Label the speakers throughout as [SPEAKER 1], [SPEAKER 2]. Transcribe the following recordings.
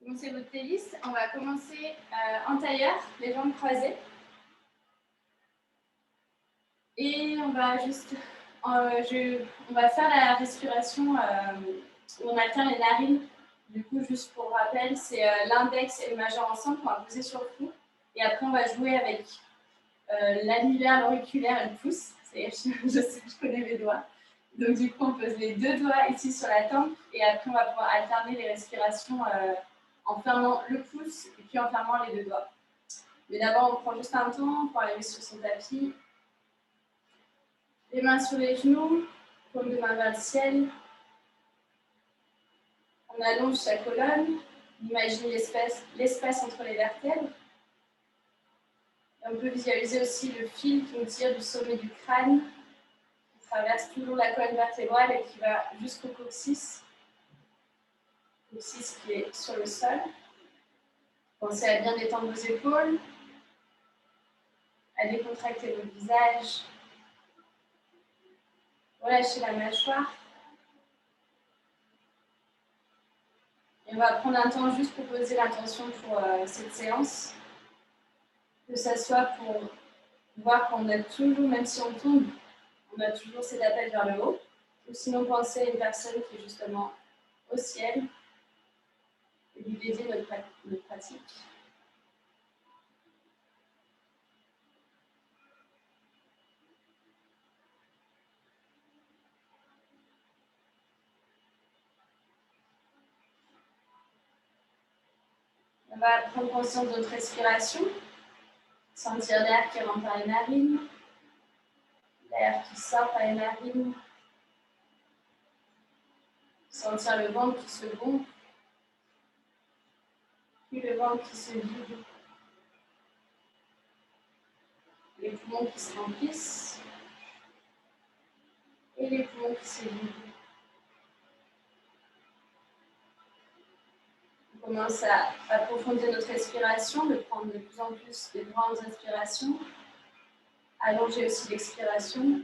[SPEAKER 1] commencer votre playlist. On va commencer en tailleur, les jambes croisées. Et on va juste, on va faire la respiration où on alterne les narines. Du coup, juste pour rappel, c'est l'index et le majeur ensemble qu'on va poser sur le front. Et après, on va jouer avec l'annulaire, l'auriculaire et le pouce. Je connais mes doigts. Donc, du coup, on pose les deux doigts ici sur la tempe. Et après, on va pouvoir alterner les respirations en fermant le pouce et puis en fermant les deux doigts. Mais d'abord, on prend juste un temps pour arriver sur son tapis. Les mains sur les genoux, paume de main vers le ciel. On allonge sa colonne. Imagine l'espace entre les vertèbres. Et on peut visualiser aussi le fil qui nous tire du sommet du crâne, qui traverse toujours la colonne vertébrale et qui va jusqu'au coccyx. Coccyx qui est sur le sol. Pensez à bien détendre vos épaules, à décontracter votre visage. Relâchez la mâchoire. Et on va prendre un temps juste pour poser l'intention pour cette séance. Que ce soit pour voir qu'on a toujours, même si on tombe, on a toujours cet appel vers le haut. Ou sinon, pensez à une personne qui est justement au ciel et lui dédier notre pratique. On va prendre conscience de notre respiration, sentir l'air qui rentre par les narines, l'air qui sort par les narines, sentir le ventre qui se gonfle, puis le ventre qui se vide, les poumons qui se remplissent et les poumons qui se vident. On commence à approfondir notre respiration, de prendre de plus en plus de grandes inspirations, allonger aussi l'expiration.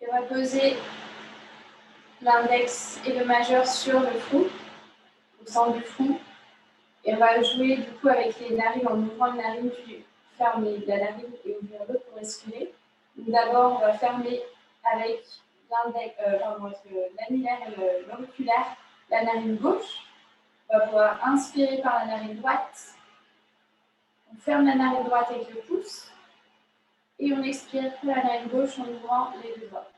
[SPEAKER 1] Et on va poser l'index et le majeur sur le front, au centre du front. Et on va jouer du coup avec les narines en ouvrant une narine, puis fermer la narine et ouvrir l'autre pour respirer. D'abord, on va fermer avec l'annulaire et l'auriculaire la narine gauche. On va pouvoir inspirer par la narine droite. On ferme la narine droite avec le pouce. Et on expire par la narine gauche en ouvrant les deux doigts.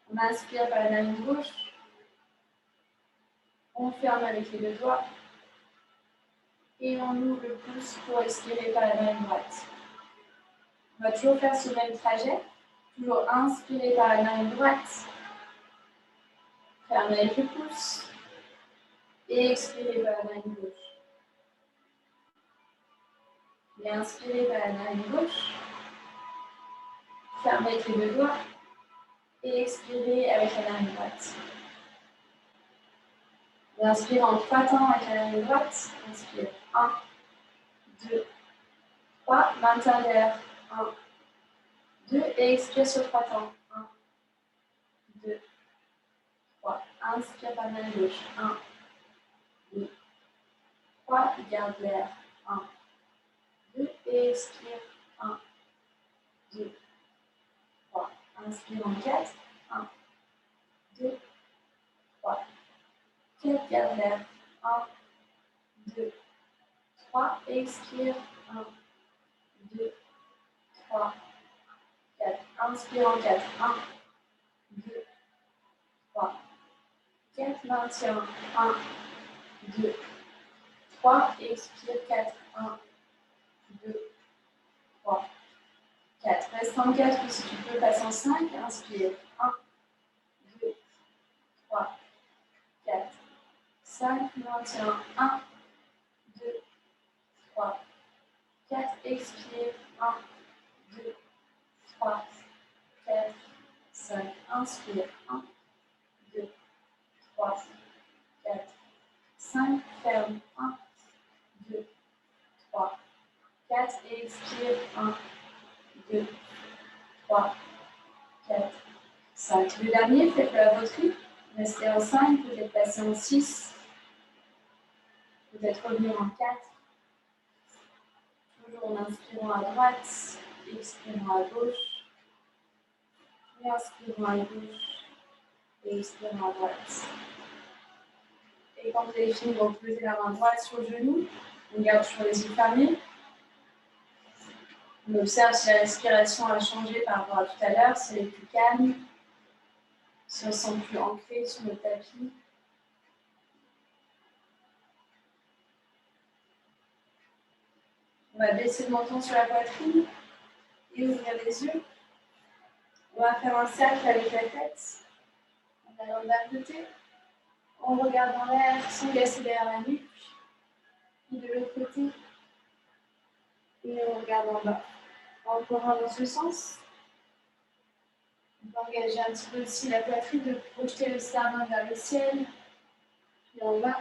[SPEAKER 1] On inspire par la narine gauche. On ferme avec les deux doigts. Et on ouvre le pouce pour expirer par la narine droite. On va toujours faire ce même trajet. Toujours inspirer par la narine droite. Fermer avec le pouce. Et expirer par la narine gauche. Et inspirer par la narine gauche. Fermer avec les deux doigts. Et expirer avec la narine droite. Et inspire en 3 temps avec la narine droite. Inspire. 1, 2, 3. Maintiens l'air. 1, 2. Et expire sur 3 temps. 1, 2, 3. Inspire par la narine gauche. 1, 2, 3. Garde l'air. 1, 2. Et expire. 1, 2, 3. Inspire en 4. 1, 2, 3. 4. Garde l'air. 1, 2, 3. Expire. 1, 2, 3, 4. Inspire en 4. 1, 2, 3, 4. Maintiens. 1, 2, 3. Expire. 4. 1, 2, 3, 4. Reste en 4 ou si tu peux, passe en 5. Inspire. 1, 2, 3, 4, 5. Maintiens. 1, 2, 3, 4. Expire. 1, 2, 3, 4, 5. Inspire. 1, 2, 3, 4, 5. Ferme. 1, 2, Le dernier, faites la vauterie. Restez en 5, peut-être passer en 6, peut-être revenir en 4. Toujours en inspirant à droite, expirant à gauche, et inspirant à gauche, et expirant à droite. Et quand vous avez fini, vous posez la main droite sur le genou, on garde toujours les yeux fermés. On observe si la respiration a changé par rapport à tout à l'heure, si elle est plus calme, si on se sent plus ancré sur le tapis. On va baisser le menton sur la poitrine et ouvrir les yeux. On va faire un cercle avec la tête en allant d'un côté. On regarde en l'air sans gasser derrière la nuque. Puis de l'autre côté. Et on regarde en bas. Encore un dans ce sens. On peut engager un petit peu aussi la poitrine, de projeter le sternum vers le ciel. Puis en bas.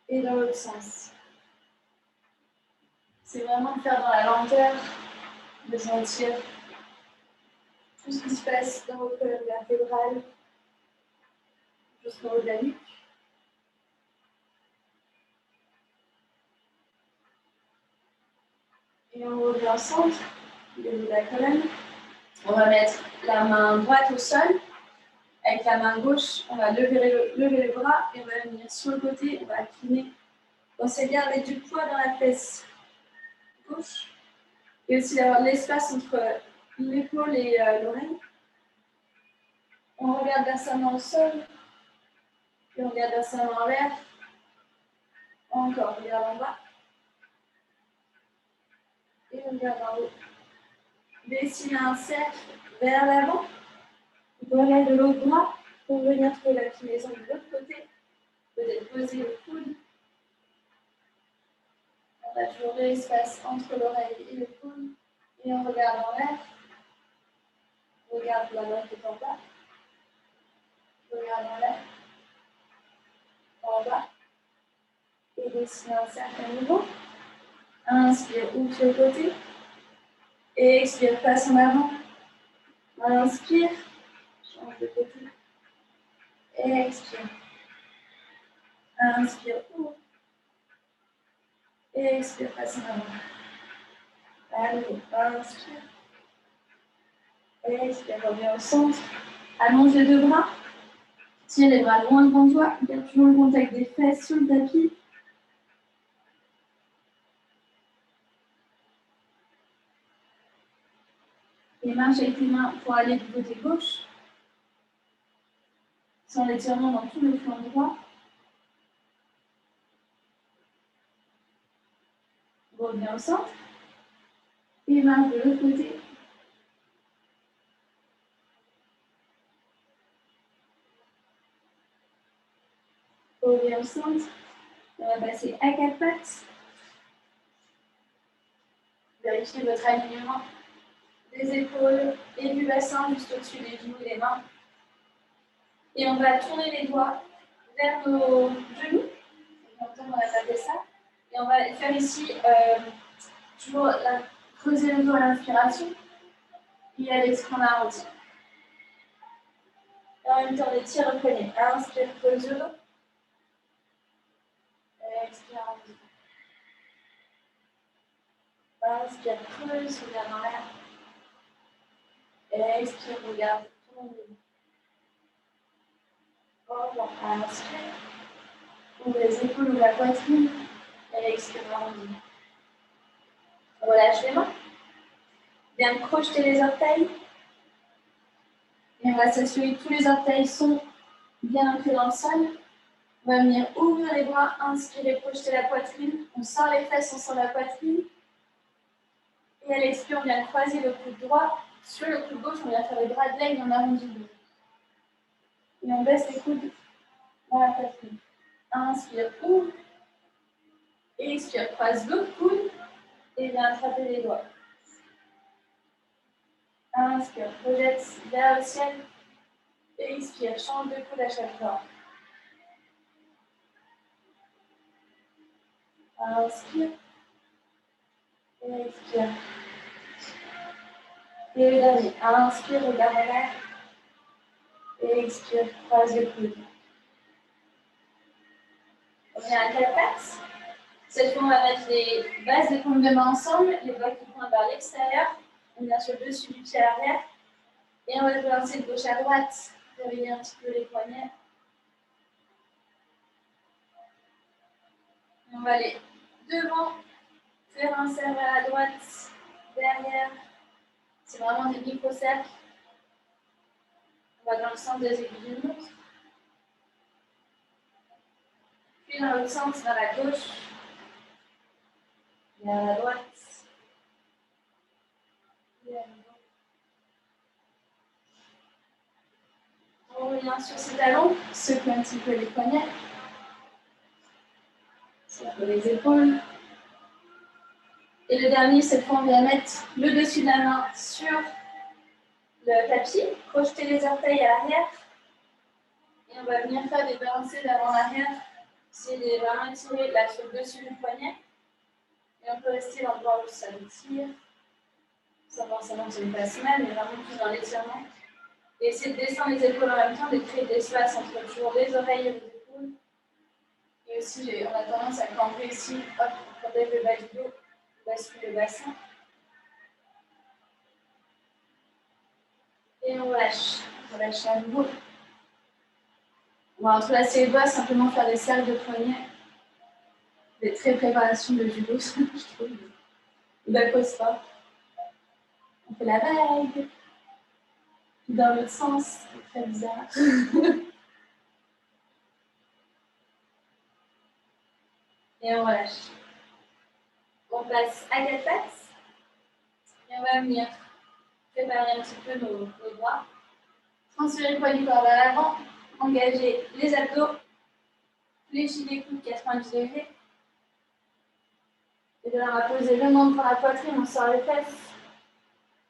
[SPEAKER 1] Et dans l'autre sens. C'est vraiment de faire dans la lenteur, de sentir tout ce qui se passe dans votre colonne vertébrale, jusqu'en haut de la nuque. Et on revient au centre, au niveau de la colonne. On va mettre la main droite au sol. Avec la main gauche, on va lever le bras et on va venir sur le côté, on va incliner. Pensez bien à mettre du poids dans la fesse gauche. Et aussi d'avoir de l'espace entre l'épaule et l'oreille. On regarde vers sa main au sol. Et on regarde vers sa main en l'air. Encore, on regarde en bas. Et on regarde en haut. Dessiner un cercle vers l'avant. On peut regarder de l'autre bras pour venir trouver l'inclinaison de l'autre côté. Peut-être poser le coude. On a toujours de l'espace entre l'oreille et le coude. Et on regarde en l'air. On regarde la main qui est en bas. On regarde en l'air. En bas. Et dessiner un cercle à nouveau. Inspire, ouvre sur le côté. Et expire, passe en avant. Inspire. Change de côté. Et expire. Inspire, ouvre. Et expire, passe en avant. Allez, inspire. Et expire, reviens au centre. Allonge les deux bras. Tiens les bras loin devant toi. Garde toujours le contact des fesses sur le tapis. Et marche avec tes mains pour aller du côté gauche. Sans l'étirement dans tout le flanc droit. Reviens au centre. Et marche de l'autre côté. Reviens au centre. On va passer à quatre pattes. Vérifiez votre alignement des épaules et du bassin juste au-dessus des genoux et des mains. Et on va tourner les doigts vers nos genoux. Longtemps, on n'a pas fait ça. Et on va faire ici toujours creuser le dos à l'inspiration. Et à l'expire, on arrondit. Et en même temps, on étire le poignet. Inspire, creuse le dos. Expire, arrondis. Inspire, creuse, regarde dans l'air. Et expire, regarde tout le monde. Inspire. Ouvre les épaules ou la poitrine. Et expire, arrondis. Relâche les mains. Bien crocheter les orteils. Et on va s'assurer que tous les orteils sont bien ancrés dans le sol. On va venir ouvrir les bras, inspirer, projeter la poitrine. On sort les fesses, on sort la poitrine. Et à l'expire, on vient croiser le coude droit sur le coude gauche. On vient faire les bras de l'aigle en arrondi le dos. Et on baisse les coudes dans la poitrine. Inspire, ouvre. Et expire, croise l'autre coude. Et viens attraper les doigts. Inspire, projette vers le ciel. Et expire, change de coude à chaque fois. Inspire. Et expire. Et le dernier. Inspire, regarde en l'air. Et expire, croise le coude. On vient à 4 pattes. Cette fois, on va mettre les bases des paumes de main ensemble, les doigts qui pointent vers l'extérieur. On vient sur le dessus du pied à l'arrière. Et on va se balancer de gauche à droite. Réveiller un petit peu les poignets. Et on va aller devant, faire un cercle à la droite, derrière. C'est vraiment des micro-cercles. On va dans le centre des aiguilles d'une montre. Puis dans l'autre sens, vers la gauche. Et à la droite. Et à la gauche. On revient sur ses talons, secoue un petit peu les poignets. Sur les épaules. Et le dernier, cette fois, on vient mettre le dessus de la main sur le tapis, projeter les orteils à l'arrière. Et on va venir faire des balancés d'avant-arrière. C'est vraiment étirer là sur le dessus du poignet. Et on peut rester dans l'endroit où ça nous tire. Ça forcément, c'est pas si mal, mais vraiment plus dans l'étirement. Et essayer de descendre les épaules en même temps, de créer des espaces entre toujours les oreilles et les épaules. Et aussi, on a tendance à camper ici. Hop, on protège le bas du dos, on bascule le bassin. Et on relâche. On relâche à nouveau. On va entrelacer les doigts, simplement faire des cercles de poignets. Des très préparations de judo, je trouve. D'aquasport. On fait la vague. Dans l'autre sens, c'est très bizarre. Et on relâche. On passe à 4 pattes. Et on va venir préparer un petit peu nos bras. Transférer le poids du corps vers l'avant. Engager les abdos. Fléchir les coudes 90 degrés. Et de là, on va poser le menton pour la poitrine. On sort les fesses.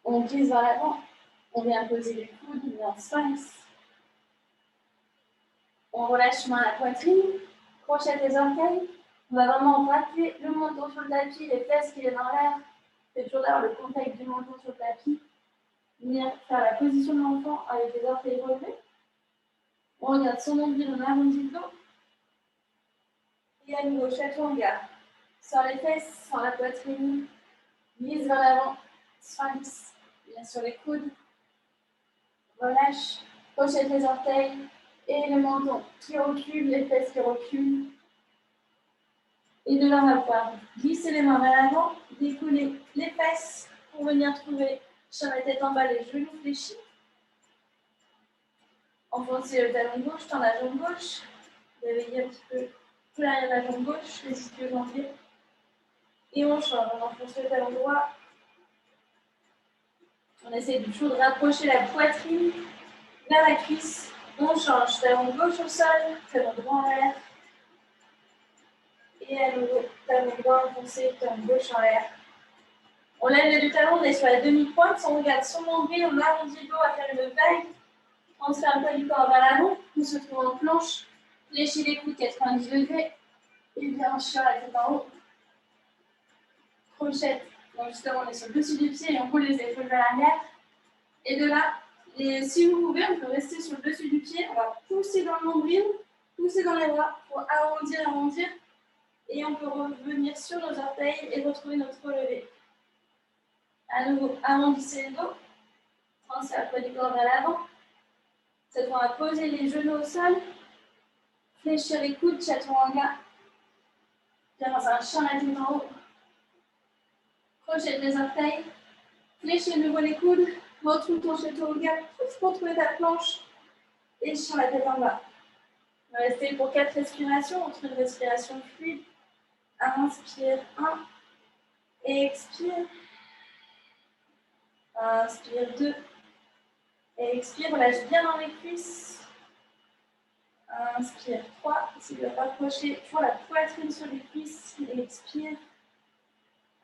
[SPEAKER 1] On glisse vers l'avant. On vient poser les coudes. On vient sphinx. On relâche main à la poitrine. Crochet les orteils. On va vraiment racler le menton sur le tapis, les fesses qui viennent en l'air. C'est toujours d'avoir le contact du menton sur le tapis. Venir faire la position de l'enfant avec les orteils relevés. On regarde son nombril, on arrondit le dos. Et à nouveau, chaturanga. Sur les fesses, sur la poitrine. Glisse vers l'avant. Sphinx. Bien sur les coudes. Relâche. Crochet les orteils. Et le menton qui recule, les fesses qui reculent. Et de là, on va pouvoir glisser les mains vers l'avant, décoller les fesses pour venir trouver sur la tête en bas les genoux fléchis. Enfoncer le talon gauche, tendre la jambe gauche. Réveiller un petit peu tout l'arrière de la jambe gauche, les ischio-jambiers. Et on change, on enfonce le talon droit. On essaie toujours de rapprocher la poitrine vers la cuisse. On change, talon gauche au sol, talon droit en l'air. Et à nouveau, talon droit enfoncé, talon gauche en l'air. On lève les deux talons, on est sur la demi-pointe. On regarde son nombril, on arrondit le dos à faire une vague. On transfère le poids du corps vers l'avant. On se trouve en planche. Fléchis les coudes 90 degrés. Et bien sur la tête en haut. Crochette. Donc justement, on est sur le dessus du pied et on roule les épaules vers l'arrière. Et de là, si vous pouvez, on peut rester sur le dessus du pied. On va pousser dans le nombril, pousser dans les bras pour arrondir. Et on peut revenir sur nos orteils et retrouver notre relevé. À nouveau, arrondissez le dos. Transfert le poids du corps vers l'avant. Cette fois, on va poser les genoux au sol. Fléchir les coudes, chaturanga. Bien dans un chien la tête en haut. Crochet les orteils. Fléchir de nouveau les coudes. Retrouve ton chaturanga. Retrouve ta planche. Et chien la tête en bas. On va rester pour 4 respirations. Entre une respiration fluide. Inspire 1. Expire. Inspire 2. Expire, relâche bien dans les cuisses. Inspire 3. Essayez de rapprocher toujours la poitrine sur les cuisses. Expire.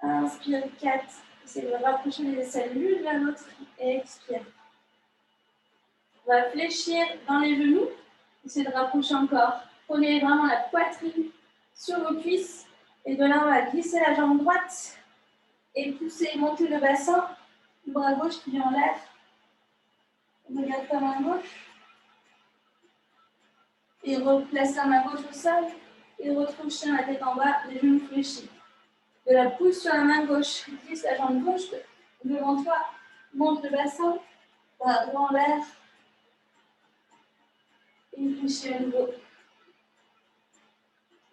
[SPEAKER 1] Inspire 4. Essayez de rapprocher les aisselles l'une de la l'autre. Expire. On va fléchir dans les genoux. Essayez de rapprocher encore. Prenez vraiment la poitrine sur vos cuisses. Et de là, on va glisser la jambe droite. Et pousser, monter le bassin. Le bras gauche qui vient en l'air. On regarde ta main gauche. Et replace la main gauche au sol. Et retrouve chien la tête en bas, les genoux fléchis. De la pousse sur la main gauche. Glisse la jambe gauche devant toi. Monte le bassin. Bras droit en l'air. Et fléchis à nouveau.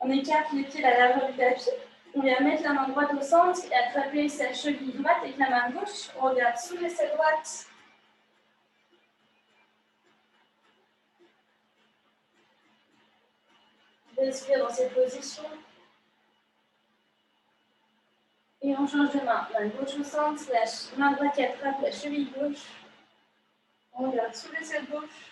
[SPEAKER 1] On écarte les pieds à la largeur du tapis. On vient mettre la main droite au centre et attraper sa cheville droite avec la main gauche. On regarde sous l'aisselle droite. Respire dans cette position. Et on change de main. Main gauche au centre, la main droite qui attrape la cheville gauche. On regarde sous l'aisselle gauche.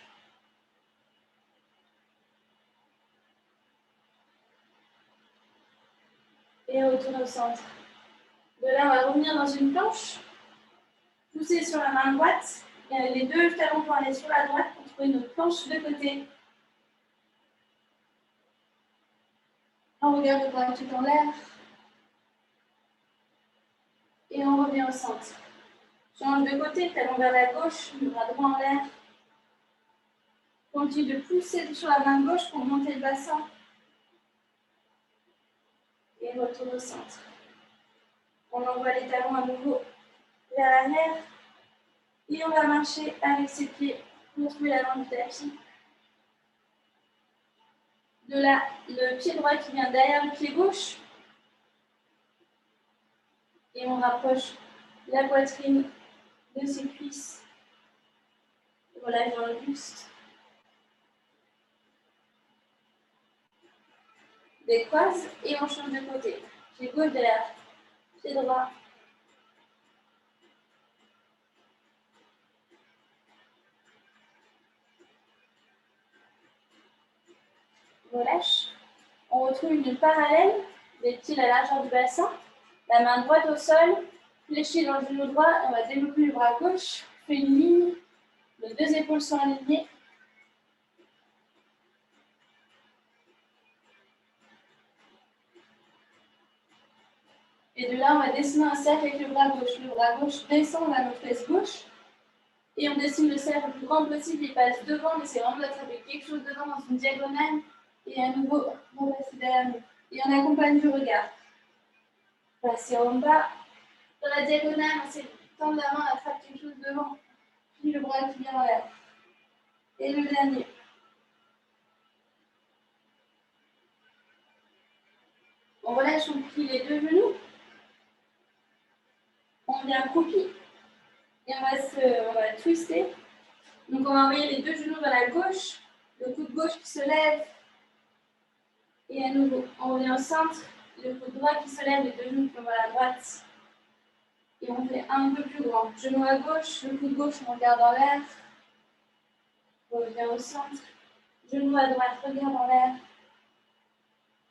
[SPEAKER 1] Et on retourne au centre. De là, on va revenir dans une planche. Pousser sur la main droite. Et les deux talons vont aller sur la droite pour trouver notre planche de côté. On regarde le bras tout en l'air. Et on revient au centre. Change de côté, talon vers la gauche, le bras droit en l'air. Continue de pousser sur la main gauche pour monter le bassin. Et retourne au centre. On envoie les talons à nouveau vers l'arrière. Et on va marcher avec ses pieds pour trouver la langue du tapis. De là, le pied droit qui vient derrière le pied gauche. Et on rapproche la poitrine de ses cuisses. On relâche dans le buste. Décroise et on change de côté. Pied gauche derrière, pied droit. Relâche. On retrouve une parallèle, les pieds à la largeur du bassin. La main droite au sol, fléchie dans le genou droit. On va développer le bras gauche. Fait une ligne. Les deux épaules sont alignées. Et de là, on va dessiner un cercle avec le bras gauche. Le bras gauche descend vers notre fesse gauche. Et on dessine le cercle le plus grand possible. Il passe devant, mais c'est vraiment d'attraper quelque chose devant dans une diagonale. Et à nouveau, on va passer derrière nous. Et on accompagne du regard. Passer en bas. Dans la diagonale, on s'étend la main, attrape quelque chose devant. Puis le bras qui vient en l'air. Et le dernier. On relâche, on plie les deux genoux. On vient croupi. Et on va twister. Donc on va envoyer les deux genoux vers la gauche. Le coude gauche qui se lève. Et à nouveau, on revient au centre. Le coude droit qui se lève, les deux genoux qui vont vers la droite. Et on fait un peu plus grand. Genou à gauche, le coude gauche, on regarde en l'air. On revient au centre. Genou à droite, regarde en l'air.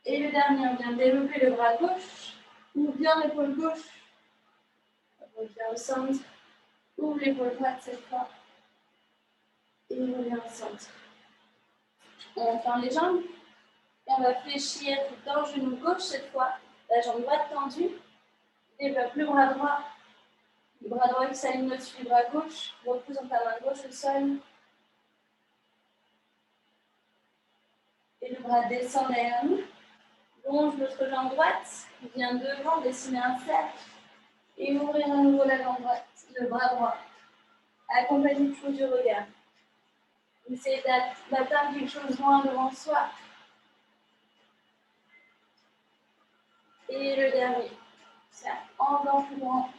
[SPEAKER 1] Et le dernier, on vient développer le bras gauche. Ouvre bien l'épaule gauche. On revient au centre. Ouvre l'épaule droite cette fois. Et on revient au centre. On ferme les jambes. Et on va fléchir dans le genou gauche cette fois. La jambe droite tendue. Développe le bras droit. Le bras droit qui s'aligne au-dessus du bras gauche. Repose ta main gauche au sol. Et le bras descend derrière nous. Longe notre jambe droite. Vient devant, dessiner un cercle. Et ouvrir à nouveau la jambe droite, le bras droit. Accompagné toujours du regard. Essayez d'atteindre quelque chose loin devant soi. Et le dernier. Cercle encore plus grand.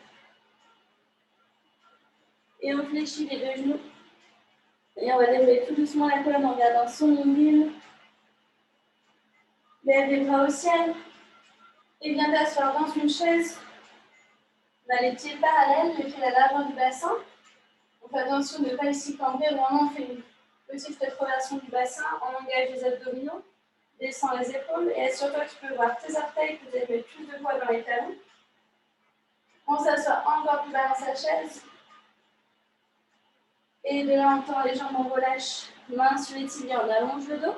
[SPEAKER 1] Et on fléchit les deux genoux. Et on va dérouler tout doucement la colonne en regardant son nombril. Lève les bras au ciel. Et viens t'asseoir dans une chaise. On a les pieds parallèles, les pieds à la largeur du bassin. On fait attention de ne pas ici camber. Vraiment, on fait une petite rétroversion du bassin. On engage les abdominaux. Descends les épaules. Et assure-toi que tu peux voir tes orteils, que vous avez plus de poids dans les talons. On s'assoit encore plus bas dans sa chaise. Et de là, on tend les jambes, on relâche. Main sur les tibias, on allonge le dos.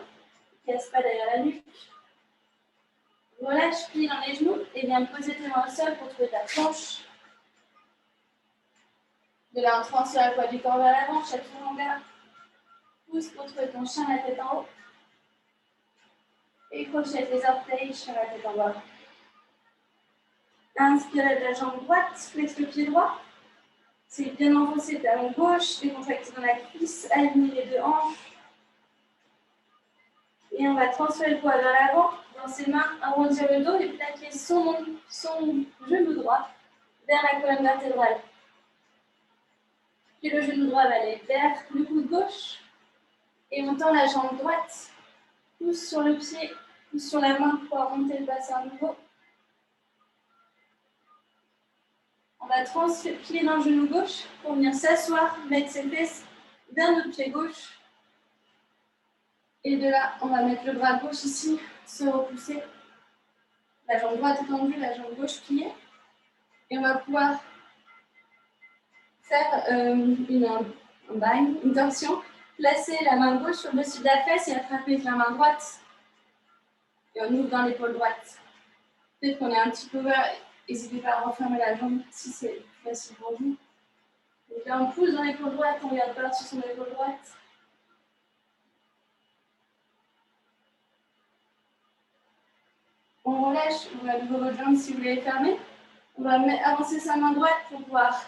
[SPEAKER 1] Ne casse pas derrière la nuque. Relâche, plie dans les genoux et viens poser tes mains au sol pour trouver ta planche. De là, on transfère la poids du corps vers l'avant, chaque longueur. Pousse pour trouver ton chien, la tête en haut. Et crochette les orteils sur la tête en bas. Inspirez de la jambe droite, flex le pied droit. C'est bien enfoncé, talon gauche, décontracté dans la cuisse, aligner les deux hanches. Et on va transférer le poids vers l'avant, dans ses mains, arrondir le dos et plaquer son genou droit vers la colonne vertébrale. Puis le genou droit va aller vers le coude gauche et on tend la jambe droite, pousse sur le pied, pousse sur la main pour remonter le bassin à nouveau. On va transfiler dans le genou gauche pour venir s'asseoir, mettre ses fesses vers notre pied gauche. Et de là, on va mettre le bras gauche ici, se repousser. La jambe droite tendue, la jambe gauche pliée. Et on va pouvoir faire un bind, une torsion. Placer la main gauche sur le dessus de la fesse et attraper avec la main droite. Et on ouvre dans l'épaule droite. Peut-être qu'on est un petit peu ouvert. N'hésitez pas à refermer la jambe si c'est facile pour vous. Donc là, on pousse dans l'épaule droite, on regarde par-dessus son épaule droite. On relâche, on va ouvrir votre jambe si vous voulez fermer. On va avancer sa main droite pour pouvoir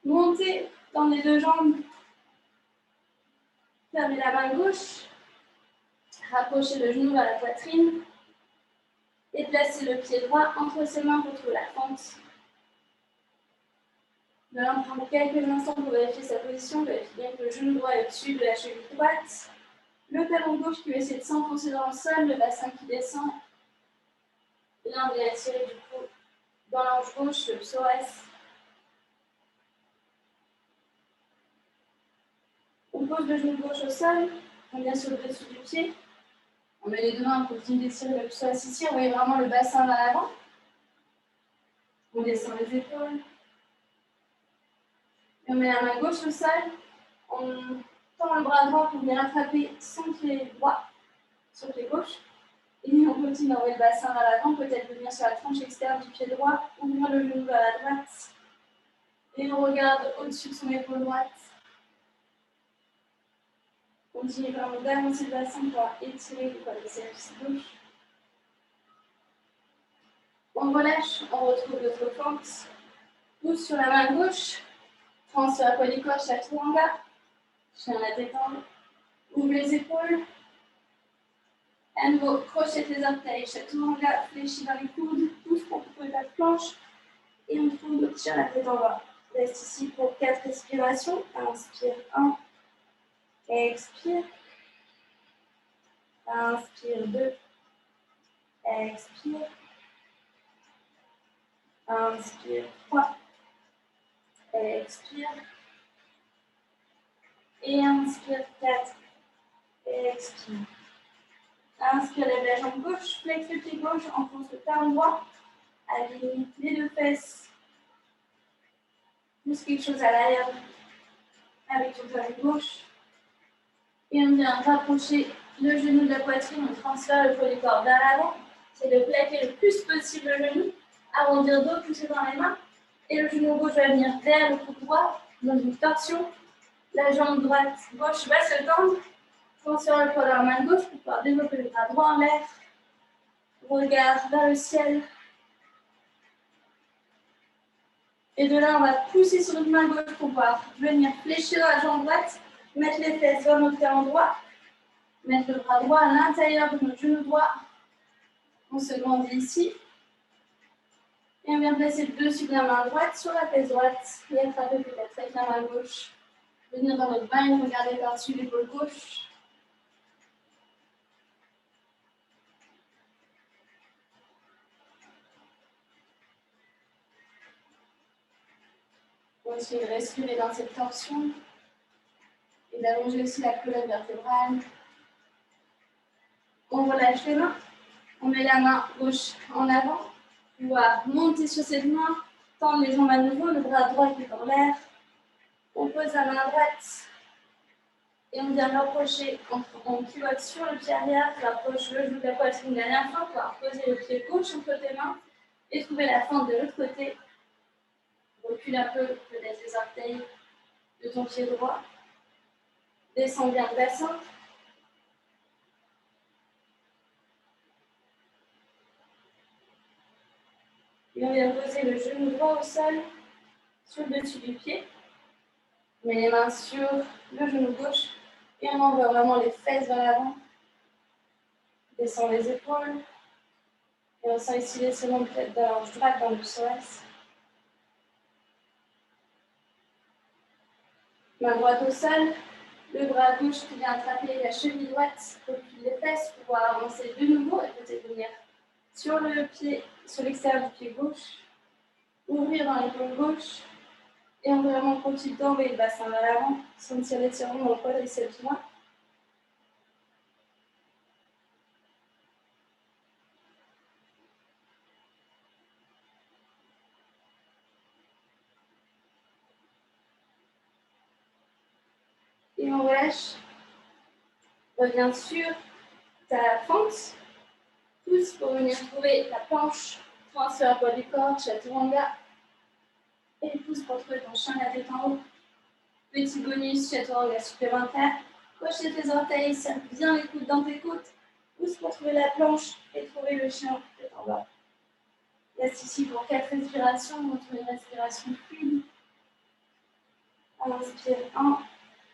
[SPEAKER 1] monter dans les deux jambes. Fermer la main gauche. Rapprocher le genou vers la poitrine. Et placer le pied droit entre ses mains pour trouver la fente. Nous allons prendre quelques instants pour vérifier sa position. Vérifier bien que le genou droit est au-dessus de la cheville droite. Le talon gauche qui va essayer de s'enfoncer dans le sol, le bassin qui descend. Et là, on vient tirer du coup dans l'ange gauche, le psoas. On pose le genou gauche au sol, on vient sur le dessus du pied. On met les deux mains pour continuer d'étirer le psoas ici. On voit vraiment le bassin vers l'avant. On descend les épaules. Et on met la main gauche au sol. On tend le bras droit pour venir attraper son pied droit sur le pied gauche. Et on continue d'envoyer le bassin vers l'avant, peut-être venir sur la tranche externe du pied droit, ouvrir le genou vers la droite. Et on regarde au-dessus de son épaule droite. Continuez vraiment d'avancer le bassin pour étirer le quadriceps gauche. On relâche, on retrouve notre fente. Pousse sur la main gauche. Transfert à poids du corps, chaturanga. Chien à la détendre. Ouvre les épaules. À nouveau, crochette les orteils, chaturanga, fléchis dans les coudes, pousse pour couper la planche. Et on trouve notre chien à la tête en bas. Reste ici pour 4 respirations. Inspire 1. Expire. Inspire 2. Expire. Inspire 3. Expire. Et inspire 4. Expire. Inspire, lève la jambe gauche, flex le pied gauche, enfonce le talon droit. Aligne les deux fesses. Pousse quelque chose à l'arrière avec ton talon gauche. Et on vient rapprocher le genou de la poitrine, on transfère le poids du corps vers l'avant. C'est de plaquer le plus possible le genou, arrondir dos, pousser dans les mains. Et le genou gauche va venir vers le coude droit, dans une torsion. La jambe droite gauche va se tendre. Transfère le poids dans la main gauche pour pouvoir développer le bras droit en l'air. Regard vers le ciel. Et de là, on va pousser sur notre main gauche pour pouvoir venir fléchir dans la jambe droite, mettre les fesses vers notre talon droit, mettre le bras droit à l'intérieur de notre genou droit. On se grandit ici. Et on vient placer le dessus de la main droite sur la fesse droite et attraper peut-être avec la main gauche. Venir dans notre bind, regarder par-dessus l'épaule gauche. Continuez de respirer dans cette torsion et d'allonger aussi la colonne vertébrale. On relâche les mains. On met la main gauche en avant. On va monter sur cette main, tendre les jambes à nouveau, le bras droit qui est dans l'air. On pose la main droite et on vient rapprocher, on pivote sur le pied arrière, rapproche le genou de la poitrine une dernière fois pour poser le pied gauche entre tes mains et trouver la fente de l'autre côté. Recule un peu, peut-être les orteils de ton pied droit. Descends bien le bassin. Et on vient poser le genou droit au sol, sur le dessus du pied. On met les mains sur le genou gauche et on envoie vraiment les fesses vers l'avant. Descend les épaules. Et on sent ici les selons de la hanche droite dans le psoas. Main droite au sol, le bras gauche qui vient attraper la cheville droite depuis les fesses pour pouvoir avancer de nouveau et peut-être venir sur le pied, sur l'extérieur du pied gauche, ouvrir dans l'épaule gauche et on vraiment continue d'enlever le bassin vers l'avant, sentir l'étirement dans le quadriceps droit. Et on relâche. Reviens sur ta fente. Pousse pour venir trouver la planche, transfert le poids du corps, chaturanga. Et pousse pour trouver ton chien la tête en haut. Petit bonus, chaturanga supplémentaire. Crochet tes orteils, serre bien les coudes dans tes côtes. Pousse pour trouver la planche et trouver le chien tête en bas. Reste ici pour 4 respirations. On retrouve une respiration fluide. Inspire 1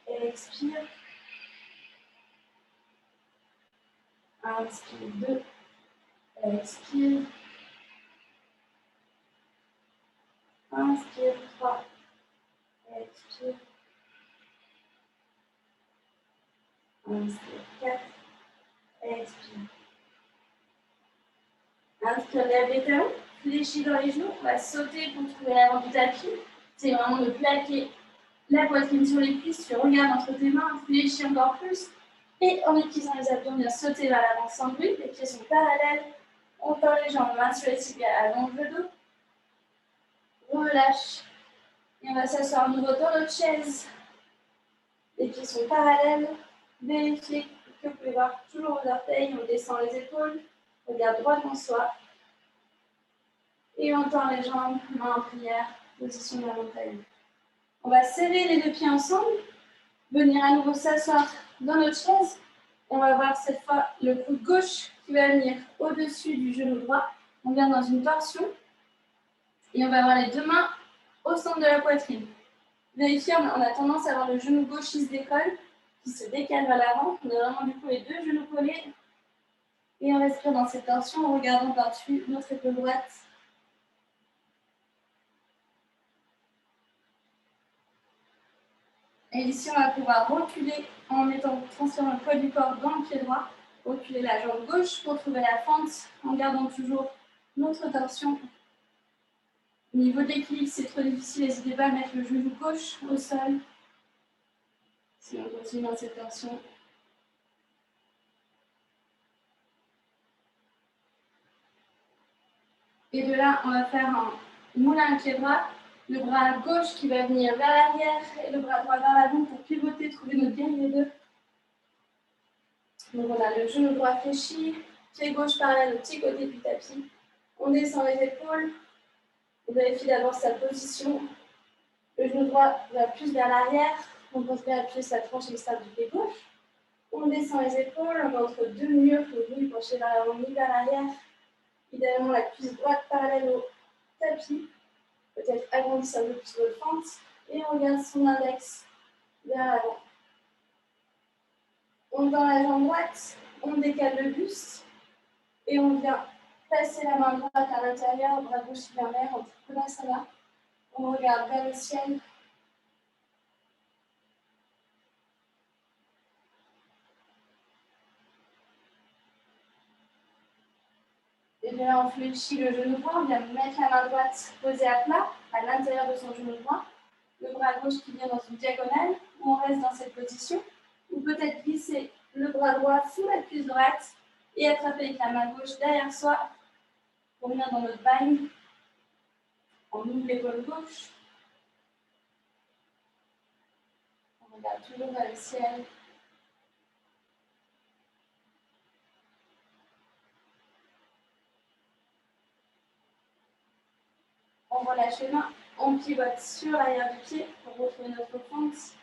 [SPEAKER 1] et expire. Inspire 2 et expire. Inspire 3 et expire. Inspire 4 et expire. Inspire, lève les talons, fléchis dans les genoux. On va sauter pour trouver l'avant du tapis. C'est vraiment de plaquer la poitrine sur les cuisses. Tu regardes entre tes mains, fléchis encore plus. Et en utilisant les abdos, on vient sauter vers l'avant sans bruit. Les pieds sont parallèles. On tend les jambes, main sur les tibias, allonge le dos. Relâche. Et on va s'asseoir à nouveau dans notre chaise. Les pieds sont parallèles. Vérifiez que vous pouvez voir toujours vos orteils. On descend les épaules. Regarde droit devant soi. Et on tend les jambes, main en prière, position de la montagne. On va serrer les deux pieds ensemble. Venir à nouveau s'asseoir dans notre chaise. On va voir cette fois le coude gauche qui va venir au-dessus du genou droit. On vient dans une torsion. Et on va avoir les deux mains au centre de la poitrine. Vérifiez, on a tendance à avoir le genou gauche qui se décolle, qui se décale vers l'avant. On a vraiment du coup les deux genoux collés. Et on respire dans cette torsion en regardant par-dessus notre épaule droite. Et ici, on va pouvoir reculer en transférant le poids du corps dans le pied droit. Reculer la jambe gauche pour trouver la fente en gardant toujours notre torsion. Au niveau de l'équilibre, c'est trop difficile, n'hésitez pas à mettre le genou gauche au sol. Si on continue dans cette torsion. Et de là, on va faire un moulin à pied droit. Le bras gauche qui va venir vers l'arrière et le bras droit vers l'avant pour pivoter, trouver notre guerrier 2. Donc on a le genou droit fléchi, pied gauche parallèle au petit côté du tapis. On descend les épaules. On vérifie d'abord sa position. Le genou droit va plus vers l'arrière. On pense bien appuyer sa tranche externe du pied gauche. On descend les épaules. On va entre deux murs. Donc ni pencher vers l'avant ni vers l'arrière. Idéalement la cuisse droite parallèle au tapis. Peut-être agrandir un peu plus votre fente. Et on regarde son index vers l'avant. On tend la jambe droite. On décale le buste. Et on vient passer la main droite à l'intérieur, bras gauche vers l'air, en Trikonasana. On regarde vers le ciel. Et bien, on fléchit le genou droit, on vient mettre la main droite posée à plat, à l'intérieur de son genou droit. Le bras gauche qui vient dans une diagonale, où on reste dans cette position. Ou peut-être glisser le bras droit sous la cuisse droite et attraper avec la main gauche derrière soi pour venir dans notre bind. On ouvre l'épaule gauche. On regarde toujours vers le ciel. On relâche les mains, on pivote sur l'arrière du pied pour retrouver notre fente.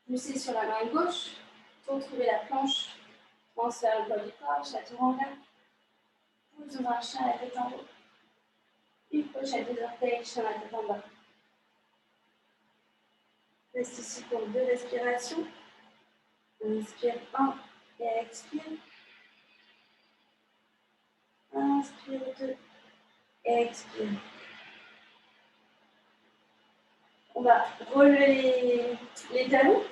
[SPEAKER 1] Poussez sur la main gauche pour trouver la planche. Transfert le poids du corps, chaturanga. Faisons un chien à la tête en haut. Une pochette des orteils, chien à la tête en bas. Reste ici pour 2 respirations. Inspire 1 et expire. Inspire 2 et expire. On va relever les talons,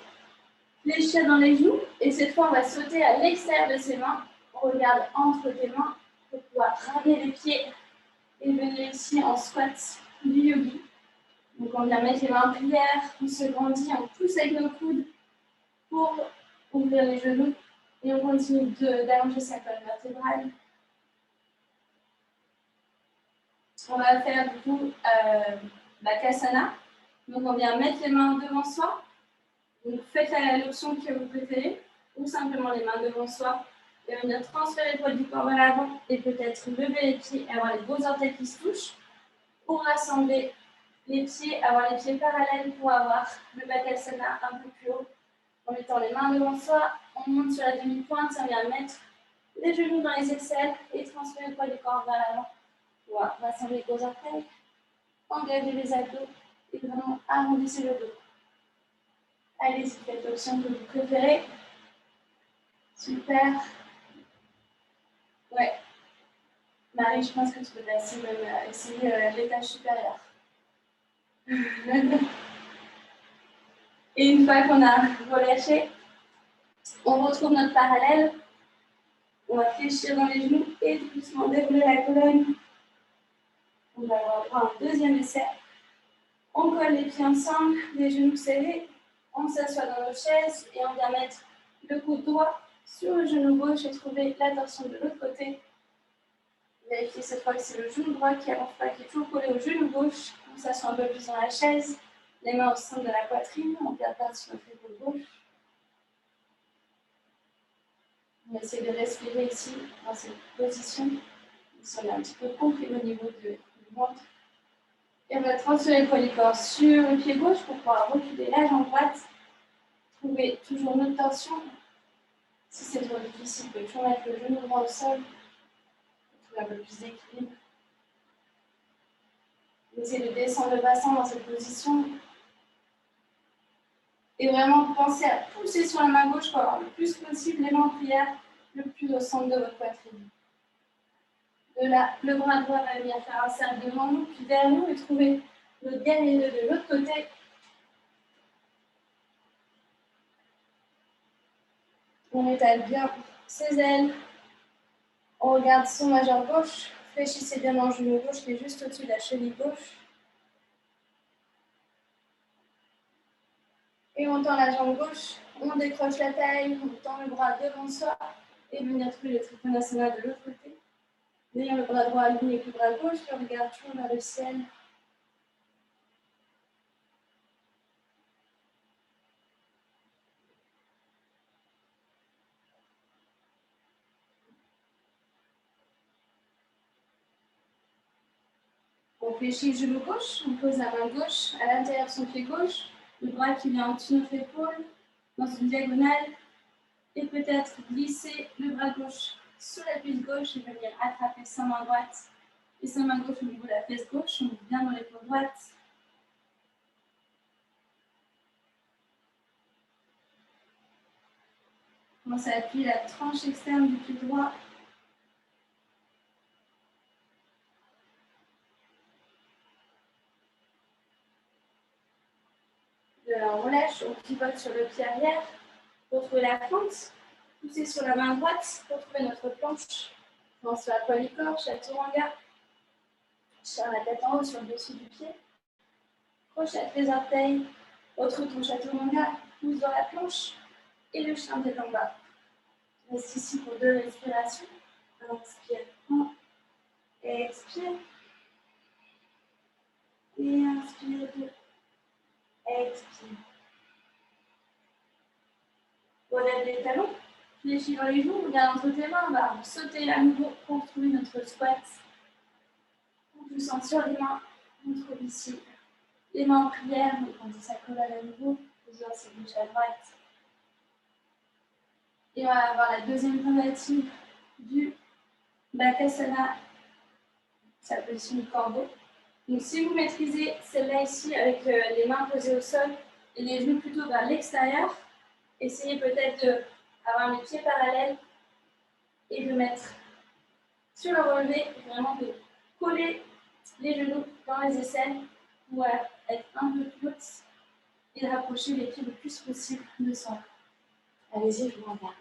[SPEAKER 1] fléchir dans les genoux et cette fois on va sauter à l'extérieur de ses mains. On regarde entre tes mains pour pouvoir ramener les pieds et venir ici en squat du yogi. Donc on vient mettre les mains en prière, on se grandit, on pousse avec nos coudes pour ouvrir les genoux et on continue d'allonger sa colonne vertébrale. On va faire du coup Bakasana. Donc on vient mettre les mains devant soi. Donc faites l'option que vous préférez ou simplement les mains devant soi. Et on vient transférer le poids du corps vers l'avant et peut-être lever les pieds et avoir les beaux orteils qui se touchent. Ou rassembler les pieds, avoir les pieds parallèles pour avoir le Bakasana un peu plus haut. En mettant les mains devant soi, on monte sur la demi-pointe, on vient mettre les genoux dans les aisselles et transférer le poids du corps vers l'avant. On va rassembler les gros orteils, engager les abdos et vraiment arrondissez le dos. Allez-y, faites l'option que vous préférez. Super. Ouais. Marie, je pense que tu peux passer même essayer l'étage supérieur. Et une fois qu'on a relâché, on retrouve notre parallèle. On va fléchir dans les genoux et doucement dérouler la colonne. On va avoir un deuxième essai. On colle les pieds ensemble, les genoux serrés. On s'assoit dans nos chaises et on vient mettre le coude droit sur le genou gauche et trouver la torsion de l'autre côté. Vérifiez cette fois que c'est le genou droit qui avance pas, qui est toujours collé au genou gauche. On s'assoit un peu plus dans la chaise, les mains au centre de la poitrine, on garde pas sur notre épaule gauche. On essaie de respirer ici, dans cette position. On est un petit peu comprimé au niveau du ventre. Et on va transférer le poids du corps sur le pied gauche pour pouvoir reculer la jambe droite. Trouvez toujours notre torsion. Si c'est trop difficile, vous pouvez toujours mettre le genou droit au sol. Trouver un peu plus d'équilibre. Essayez de descendre le bassin dans cette position. Et vraiment pensez à pousser sur la main gauche pour avoir le plus possible les mains en prière, le plus au centre de votre poitrine. De là, le bras droit va venir faire un cercle devant nous, puis derrière nous, et trouver le guerrier de l'autre côté. On étale bien ses ailes. On regarde son majeur gauche. Fléchissez bien dans le genou gauche qui est juste au-dessus de la cheville gauche. Et on tend la jambe gauche, on décroche la taille, on tend le bras devant soi et venir trouver le Trikonasana de l'autre côté. Ayant le bras droit aligné avec le bras gauche, on regarde toujours vers le ciel. On fléchit le genou gauche, on pose la main gauche à l'intérieur de son pied gauche, le bras qui vient au-dessus de notre épaule, dans une diagonale, et peut-être glisser le bras gauche sur la cuisse gauche et venir attraper sa main droite et sa main gauche au niveau de la fesse gauche, on est bien dans l'épaule droite. On commence à appuyer la tranche externe du pied droit. De là, on relâche, on pivote sur le pied arrière pour trouver la fente. Poussez sur la main droite pour trouver notre planche. On se la poids du corps, chaturanga. Chien la tête en haut sur le dessus du pied. Crochette les orteils. Retrouve ton chaturanga, pousse dans la planche. Et le chien tête en bas. Reste ici pour 2 respirations. Inspire 1 et expire. Et inspire 2. Expire. Relève les talons, fléchis dans les genoux, regarde entre tes mains, on va sauter à nouveau pour trouver notre squat. On pousse sur les mains, on trouve ici les mains en prière, donc on dit sa colonne à nouveau, les doigts c'est gauche à droite. Et on va avoir la deuxième tentative du Bakasana c'est la position du corbeau. Donc, si vous maîtrisez celle-là ici avec les mains posées au sol et les genoux plutôt vers l'extérieur, essayez peut-être d'avoir les pieds parallèles et de mettre sur le relevé, vraiment de coller les genoux dans les aisselles pour être un peu plus haute et de rapprocher les pieds le plus possible de soi. Allez-y, je vous regarde.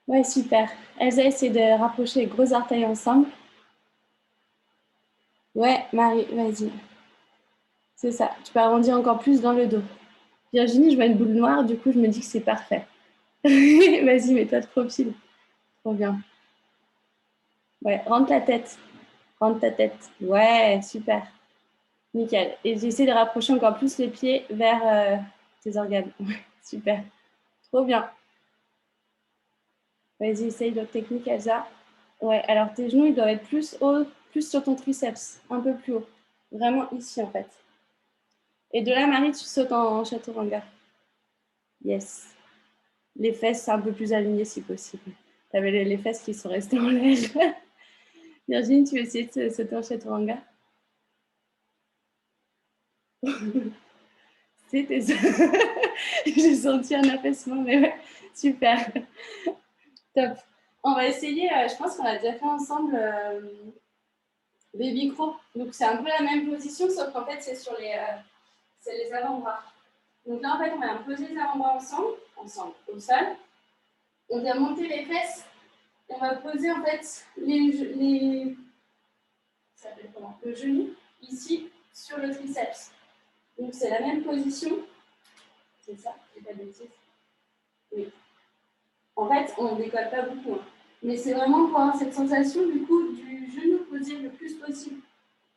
[SPEAKER 1] Ouais, super. Elsa, essaie de rapprocher les gros orteils ensemble. Ouais, Marie, vas-y. C'est ça. Tu peux arrondir encore plus dans le dos. Virginie, je vois une boule noire, du coup, je me dis que c'est parfait. Vas-y, mets-toi de profil. Trop bien. Ouais, rentre la tête. Rentre ta tête. Ouais, super. Nickel. Et j'essaie de rapprocher encore plus les pieds vers tes organes. Super. Trop bien. Vas-y, essaye d'autres techniques, Elsa. Ouais, alors tes genoux, ils doivent être plus haut, plus sur ton triceps. Un peu plus haut. Vraiment ici, en fait. Et de là, Marie, tu sautes en chaturanga. Yes. Les fesses, c'est un peu plus aligné si possible. Tu avais les fesses qui sont restées en l'air. Virginie, tu veux essayer de sauter en chaturanga? C'était ça. J'ai senti un affaissement, mais ouais, super. Top. On va essayer, je pense qu'on a déjà fait ensemble baby crow. Donc c'est un peu la même position, sauf qu'en fait c'est sur les avant-bras. Donc là en fait on va poser les avant-bras ensemble, au sol. On vient monter les fesses et on va poser en fait ça s'appelle comment, le genou ici sur le triceps. Donc c'est la même position. C'est ça, j'ai pas de bêtises. Oui. En fait, on ne décolle pas beaucoup. Hein. Mais c'est vraiment pour avoir cette sensation du coup du genou posé le plus possible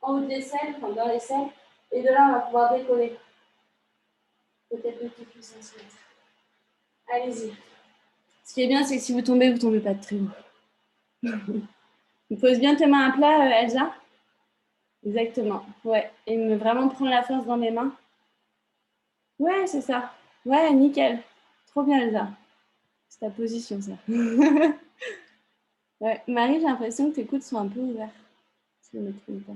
[SPEAKER 1] en haut de l'aisselle, enfin dans l'aisselle. Et de là, on va pouvoir décoller. Peut-être de quelques centimètres. Allez-y. Ce qui est bien, c'est que si vous tombez pas de très haut. Tu poses bien tes mains à plat, Elsa. Exactement. Ouais. Et vraiment prendre la force dans mes mains. Ouais, c'est ça. Ouais, nickel. Trop bien, Elsa. C'est ta position, ça. Ouais. Marie, j'ai l'impression que tes coudes sont un peu ouverts. Si je ne me trompe pas.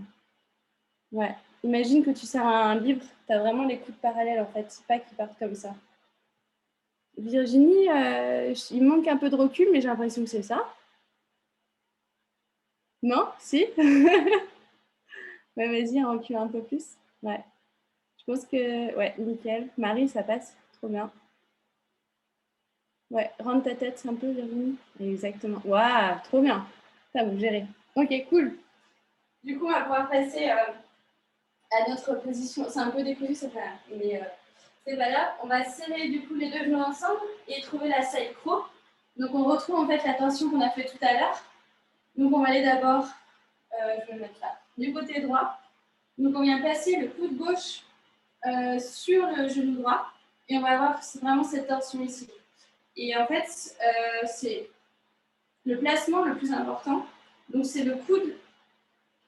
[SPEAKER 1] Ouais. Imagine que tu sers un livre, tu as vraiment les coudes parallèles, en fait. C'est pas qu'ils partent comme ça. Virginie, il manque un peu de recul, mais j'ai l'impression que c'est ça. Non? Si? Ouais, vas-y, recule un peu plus. Ouais. Je pense que... Ouais, nickel. Marie, ça passe. Trop bien. Ouais, rentre ta tête un peu, Virginie. Exactement. Waouh, trop bien. Ça, vous gérez. Ok, cool. Du coup, on va pouvoir passer à notre position. C'est un peu décousu, c'est pas grave. Mais c'est pas grave. On va serrer du coup les deux genoux ensemble et trouver la side crow. Donc, on retrouve en fait la tension qu'on a fait tout à l'heure. Donc, on va aller d'abord, je vais le mettre là, du côté droit. Donc, on vient placer le coude gauche sur le genou droit et on va avoir vraiment cette torsion ici. Et en fait, c'est le placement le plus important. Donc, c'est le coude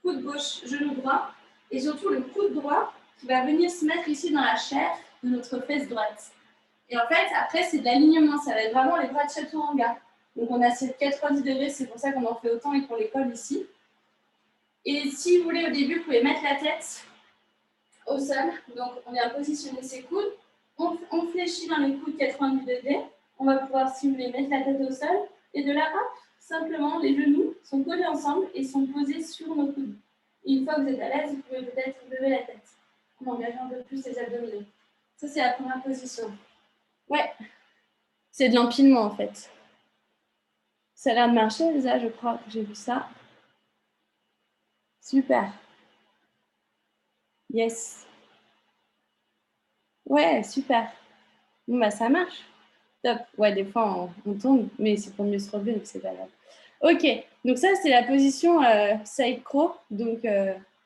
[SPEAKER 1] gauche, genou droit et surtout le coude droit qui va venir se mettre ici dans la chair de notre fesse droite. Et en fait, après, c'est de l'alignement. Ça va être vraiment les bras de chaturanga. Donc, on a ces 90 degrés, c'est pour ça qu'on en fait autant et qu'on les colle ici. Et si vous voulez, au début, vous pouvez mettre la tête au sol. Donc, on vient positionner ses coudes. On fléchit dans les coudes 90 degrés. On va pouvoir, si vous voulez, mettre la tête au sol. Et de là, hop, simplement, les genoux sont collés ensemble et sont posés sur nos coudes. Et une fois que vous êtes à l'aise, vous pouvez peut-être lever la tête en engageant un peu plus les abdominaux. Ça, c'est la première position. Ouais, c'est de l'empilement, en fait. Ça a l'air de marcher, Elsa, je crois que j'ai vu ça. Super. Yes. Ouais, super. Bon, bah, ça marche. Top. Ouais, des fois, on tombe, mais c'est pour mieux se relever, donc c'est pas grave. Ok, donc ça, c'est la position side crow. Donc,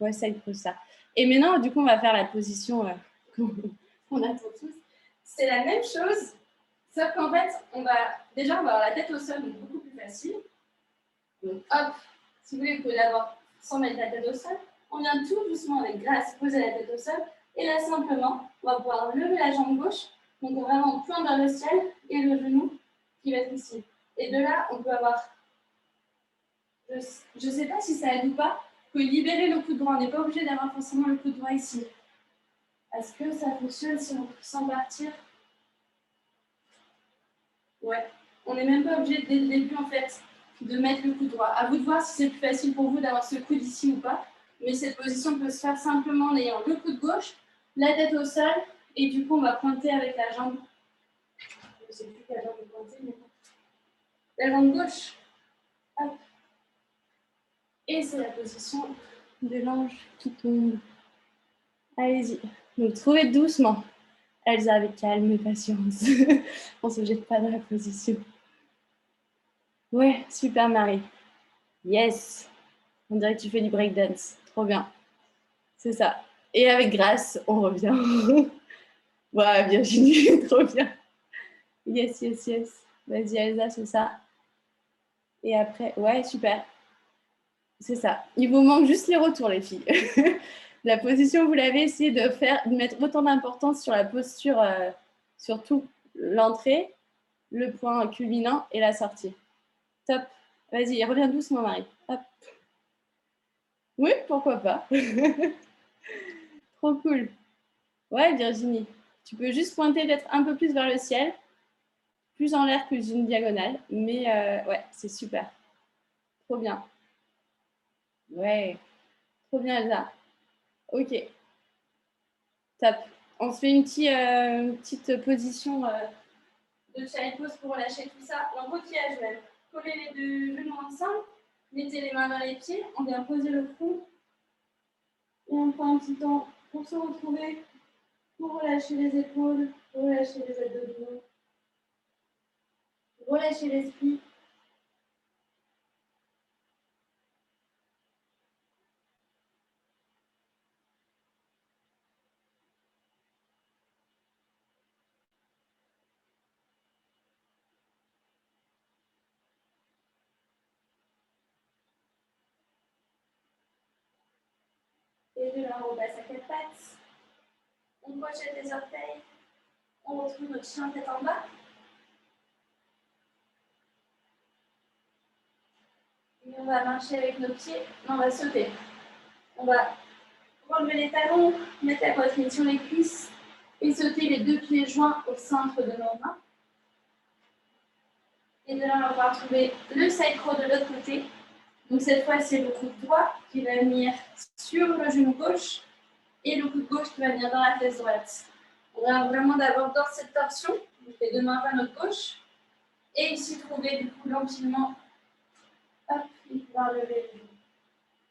[SPEAKER 1] ouais, side crow, ça. Et maintenant, du coup, on va faire la position qu'on attend tous. C'est la même chose, sauf qu'en fait, on va avoir la tête au sol, donc beaucoup plus facile. Donc, hop, si vous voulez, vous pouvez l'avoir sans mettre la tête au sol. On vient tout doucement avec grâce poser la tête au sol. Et là, simplement, on va pouvoir lever la jambe gauche. Donc, vraiment, point vers le ciel et le genou qui va être ici. Et de là, on peut avoir Je ne sais pas si ça aide ou pas. Vous pouvez libérer le coude droit. On n'est pas obligé d'avoir forcément le coude droit ici. Est-ce que ça fonctionne sans partir? Ouais. On n'est même pas obligé dès le début, en fait, de mettre le coude droit. À vous de voir si c'est plus facile pour vous d'avoir ce coude ici ou pas. Mais cette position peut se faire simplement en ayant le coude gauche, la tête au sol, et du coup, on va pointer avec la jambe. Je ne sais plus quelle jambe pointer, mais la jambe gauche. Hop. Et c'est la position de l'ange qui tombe. Allez-y. Donc, trouvez doucement. Elsa, avec calme et patience. On ne se jette pas dans la position. Ouais, super Marie. Yes. On dirait que tu fais du breakdance. Trop bien. C'est ça. Et avec grâce, on revient. Ouais, Virginie, trop bien. Yes, yes, yes. Vas-y, Elsa, c'est ça. Et après, ouais, super. C'est ça. Il vous manque juste les retours, les filles. La position, vous l'avez essayé de mettre autant d'importance sur la posture, surtout l'entrée, le point culminant et la sortie. Top. Vas-y, reviens doucement, Marie. Hop. Oui, pourquoi pas. Trop cool. Ouais, Virginie. Tu peux juste pointer peut-être un peu plus vers le ciel, plus en l'air que d'une diagonale. Mais ouais, c'est super. Trop bien. Ouais. Trop bien, Elsa. Ok. Top. On se fait une petite position de child pose pour relâcher tout ça. En coquillage même. Collez les deux genoux ensemble. Mettez les mains dans les pieds. On vient poser le front. Et on prend un petit temps pour se retrouver, pour relâcher les épaules, relâcher les abdominaux, relâcher l'esprit. Et de là, on passe à quatre pattes. On pochette les orteils. On retrouve notre chien tête en bas. Et on va marcher avec nos pieds. On va sauter. On va relever les talons, mettre la poitrine sur les cuisses et sauter les deux pieds joints au centre de nos mains. Et de là, on va retrouver le side crawl de l'autre côté. Donc cette fois, c'est le coude droit qui va venir sur le genou gauche et le coude gauche qui va venir dans la fesse droite. On va vraiment d'abord dans cette torsion. On fait deux mains vers notre gauche. Et ici, trouver du coup l'empilement. Hop, et pouvoir lever le genou.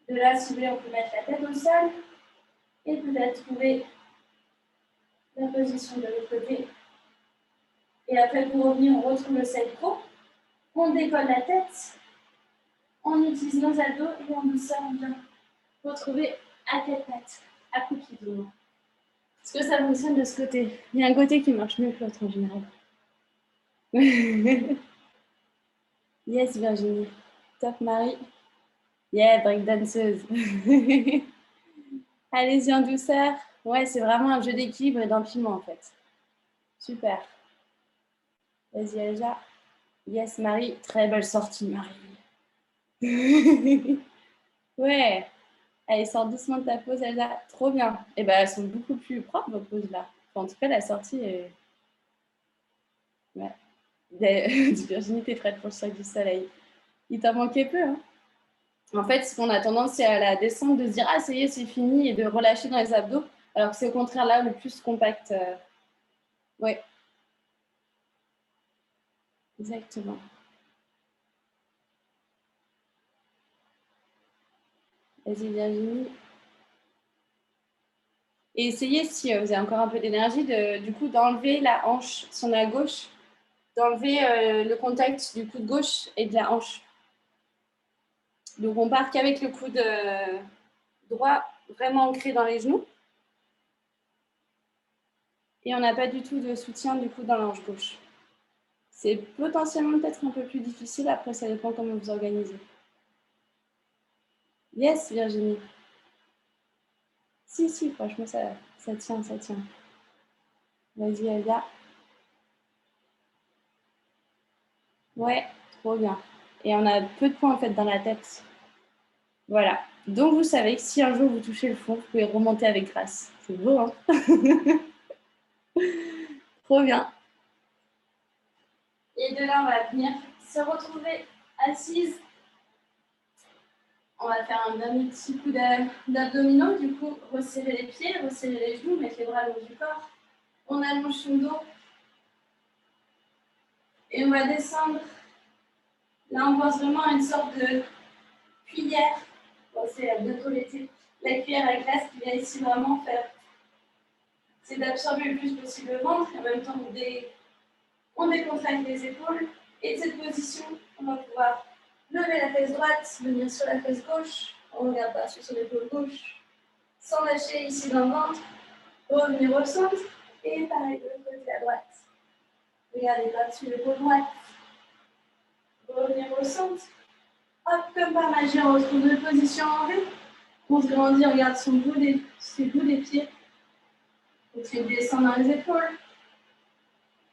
[SPEAKER 1] De là, si vous voulez, on peut mettre la tête au sol et peut-être trouver la position de l'autre côté. Et après, pour revenir, on retrouve le side crawl. On décolle la tête. On utilise nos abdos et en douceur, on vient retrouver à quatre pattes, à coquille. Est-ce que ça fonctionne de ce côté? Il y a un côté qui marche mieux que l'autre en général. Yes, Virginie. Top, Marie. Yeah, breakdanceuse. Allez-y en douceur. Ouais, c'est vraiment un jeu d'équilibre et d'empilement en fait. Super. Vas-y, Elsa. Yes, Marie. Très belle sortie, Marie. Ouais. Allez, sors doucement de ta pose, Elsa. Trop bien. Et ben, elles sont beaucoup plus propres, vos poses là. Enfin, en tout cas, la sortie est. Ouais. Virginie, t'es prête pour le choc du soleil. Il t'en manquait peu, hein. En fait, ce qu'on a tendance, c'est à la descente de se dire « Ah, ça y est, c'est fini » et de relâcher dans les abdos, alors que c'est au contraire là le plus compact. Oui, exactement. Vas-y, Virginie. Et essayez, si vous avez encore un peu d'énergie, du coup, d'enlever la hanche, si on est à gauche, d'enlever le contact du coude gauche et de la hanche. Donc, on part qu'avec le coude droit vraiment ancré dans les genoux. Et on n'a pas du tout de soutien du coup dans la hanche gauche. C'est potentiellement peut-être un peu plus difficile, après ça dépend comment vous organisez. Yes, Virginie. Si, franchement, ça tient, ça tient. Vas-y, Elsa. Ouais, trop bien. Et on a peu de points en fait dans la tête. Voilà. Donc vous savez que si un jour vous touchez le fond, vous pouvez remonter avec grâce. C'est beau, hein? Trop bien. Et de là, on va venir se retrouver assise. On va faire un dernier petit coup d'abdominaux. Du coup, resserrer les pieds, resserrer les genoux, mettre les bras le long du corps. On allonge son dos. Et on va descendre. Là, on pense vraiment à une sorte de cuillère. Bon, c'est bientôt l'été. La cuillère à glace qui vient ici vraiment faire. C'est d'absorber le plus possible le ventre. Et en même temps, on décontracte les épaules. Et de cette position, on va pouvoir lever la fesse droite, venir sur la fesse gauche. On regarde pas sur l'épaule gauche. Sans lâcher ici dans le ventre. Revenir au centre. Et pareil de l'autre côté à droite. Regardez pas sur l'épaule droite. Revenir au centre. Hop, comme par magie, on retrouve deux positions en V. On se grandit, on regarde ses bouts des pieds. On fait descendre dans les épaules.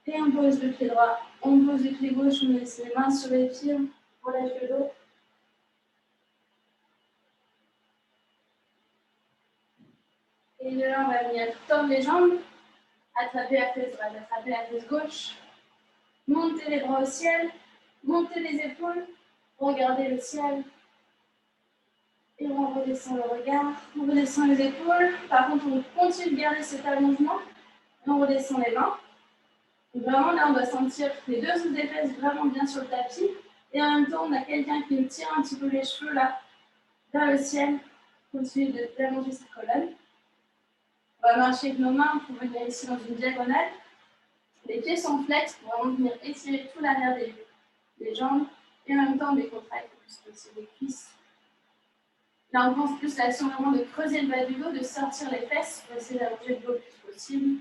[SPEAKER 1] Et on pose le pied droit. On pose le pied gauche, on met les mains sur les pieds. On relève le dos. Et de là, on va venir tendre les jambes. Attraper la fesse droite, attraper la fesse gauche. Monter les bras au ciel. Monter les épaules. Regarder le ciel. Et on redescend le regard. On redescend les épaules. Par contre, on continue de garder cet allongement. On redescend les mains. Donc vraiment, là, on doit sentir les deux sous des fesses vraiment bien sur le tapis. Et en même temps, on a quelqu'un qui nous tire un petit peu les cheveux là, vers le ciel. Continue d'allonger sa colonne. On va marcher avec nos mains pour venir ici dans une diagonale. Les pieds sont flex pour vraiment venir étirer tout l'arrière des jambes. Et en même temps, on décontracte le plus possible les cuisses. Là, on pense plus l'action vraiment de creuser le bas du dos, de sortir les fesses pour essayer d'allonger le dos le plus possible.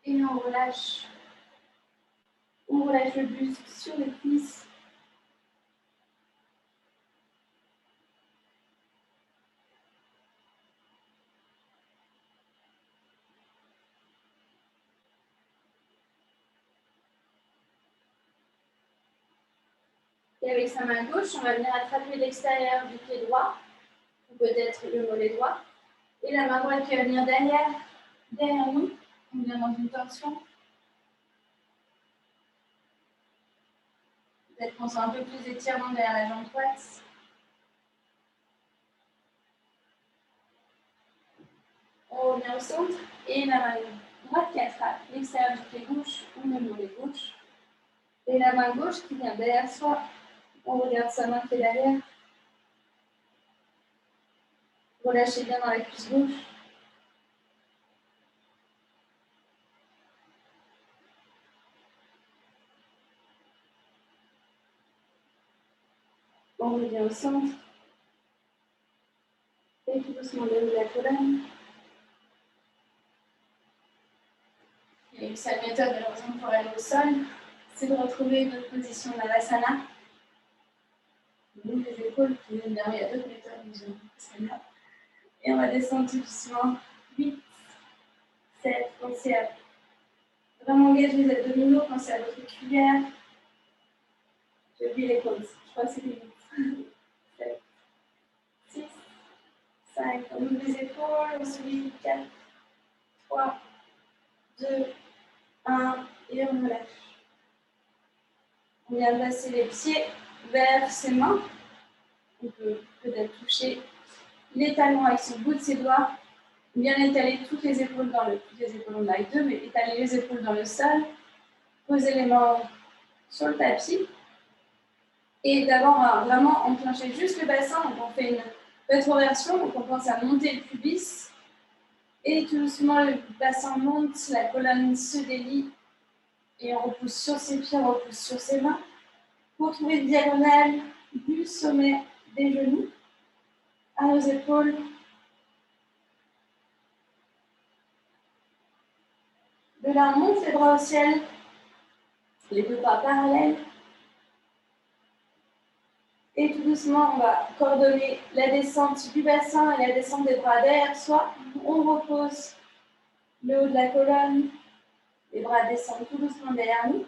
[SPEAKER 1] Et on relâche. On relâche le buste sur les cuisses. Et avec sa main gauche, on va venir attraper l'extérieur du pied droit, ou peut-être le mollet droit. Et la main droite qui va venir derrière nous. On vient dans une torsion. Peut-être qu'on sent un peu plus d'étirement derrière la jambe droite. On revient au centre. Et la main droite qui attrape l'extérieur du pied gauche ou le mollet gauche. Et la main gauche qui vient derrière soi. On regarde sa main qui est derrière. Relâchez bien dans la cuisse gauche. On revient au centre. Et tout doucement déroule la colonne. Et sa méthode, malheureusement, pour aller au sol, c'est de retrouver notre position Navasana. Donc les épaules qui viennent derrière. Il y a d'autres méthodes, mais j'aime beaucoup celle-là. Et on va descendre tout doucement. 8, 7, pensez à vraiment engager les abdominaux, pensez à votre cuillère. J'ai oublié les pauses, je crois que c'est 8. 7, 6, 5, on ouvre les épaules, on sourit, 4, 3, 2, 1, et on relâche. On vient passer les pieds vers ses mains. On peut peut-être toucher les talons avec son bout de ses doigts. Bien étaler toutes les épaules toutes les épaules, on a deux, mais étaler les épaules dans le sol. Poser les mains sur le tapis. Et d'abord, vraiment enclencher juste le bassin. Donc, on fait une rétroversion. Donc, on pense à monter le pubis. Et tout doucement, le bassin monte, la colonne se délie. Et on repousse sur ses pieds, on repousse sur ses mains. Pour trouver une diagonale du sommet des genoux à nos épaules. De là, on monte les bras au ciel. Les deux bras parallèles. Et tout doucement, on va coordonner la descente du bassin et la descente des bras derrière soi. On repose le haut de la colonne. Les bras descendent tout doucement derrière nous.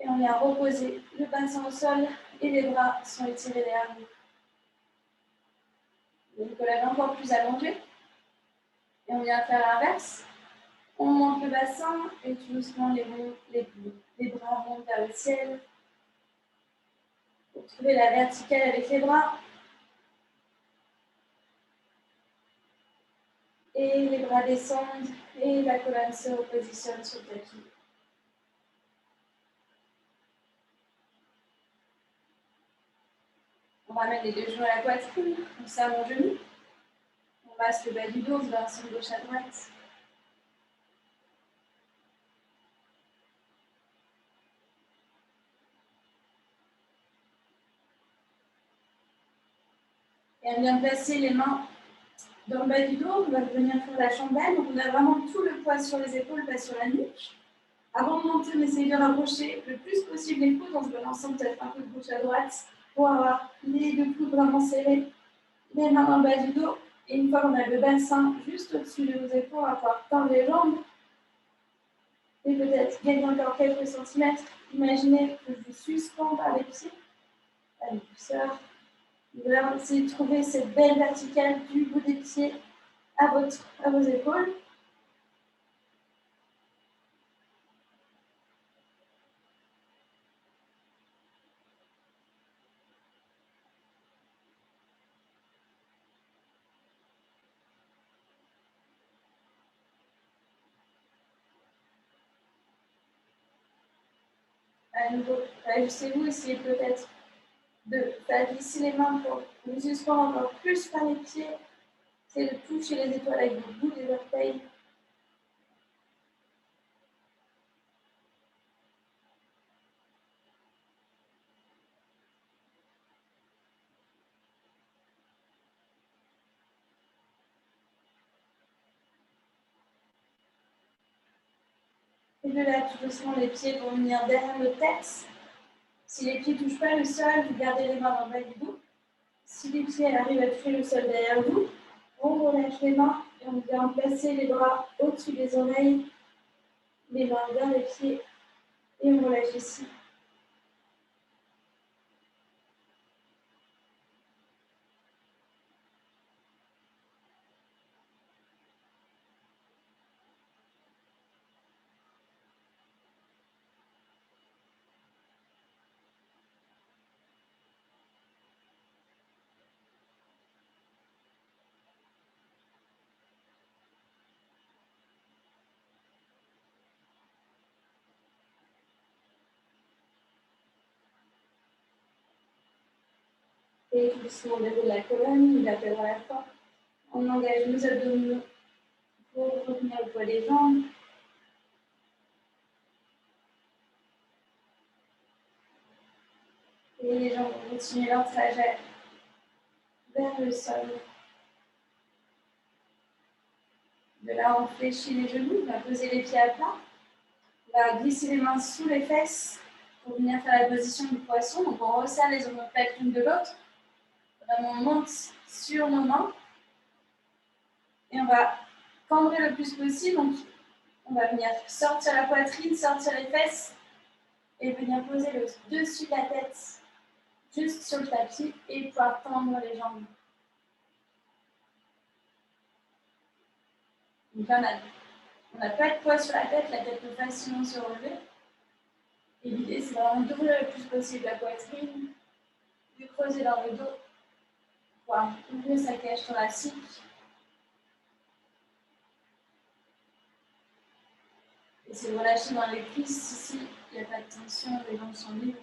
[SPEAKER 1] Et on vient reposer le bassin au sol et les bras sont étirés derrière nous. Les collègues encore plus allongés. Et on vient faire l'inverse. On monte le bassin et tout doucement les bras montent vers le ciel. Pour trouver la verticale avec les bras. Et les bras descendent et la colonne se repositionne sur le tapis. On ramène les deux genoux à la poitrine, on serre mon genou. On masse le bas du dos, on se verse de gauche à droite. Et on vient placer les mains dans le bas du dos, on va venir faire la chandelle. Donc on a vraiment tout le poids sur les épaules, pas sur la nuque. Avant de monter, on essaye de rapprocher le plus possible les coudes en se balançant peut-être un peu de gauche à droite pour avoir les deux coudes vraiment serrés, les mains dans le bas du dos. Et une fois qu'on a le bassin juste au-dessus de nos épaules, on va pouvoir tendre les jambes et peut-être gagner encore quelques centimètres. Imaginez que je vous suspends par les pieds, à douceur. Vous allez essayer de trouver cette belle verticale du bout des pieds à vos épaules. À nouveau, ajustez-vous, essayez peut-être de faire glisser les mains pour vous suspendre encore plus par les pieds. Essayez de toucher les épaules avec le bout des orteils. Et de là, tout doucement, les pieds vont venir derrière le tête. Si les pieds ne touchent pas le sol, vous gardez les mains dans le bas du dos. Si les pieds arrivent à toucher le sol derrière vous, on relâche les mains et on vient placer les bras au-dessus des oreilles, les mains vers les pieds et on relâche ici. Et doucement, on déroule la colonne, il appellera la fois. On engage nos abdominaux pour revenir au poids des jambes. Et les jambes vont continuer leur trajet vers le sol. De là, on fléchit les genoux, on va poser les pieds à plat. On va glisser les mains sous les fesses pour venir faire la position du poisson. Donc, on resserre les omoplates l'une de l'autre. Vraiment, on monte sur nos mains. Et on va cambrer le plus possible. Donc, on va venir sortir la poitrine, sortir les fesses et venir poser le dessus de la tête juste sur le tapis et pouvoir tendre les jambes. Donc là, on n'a pas de poids sur la tête peut facilement se relever. Et l'idée, c'est vraiment d'ouvrir le plus possible la poitrine, de creuser dans le dos, pouvoir ouvrir sa cage thoracique. Et c'est de relâcher dans les cuisses ici, il n'y a pas de tension, les jambes sont libres.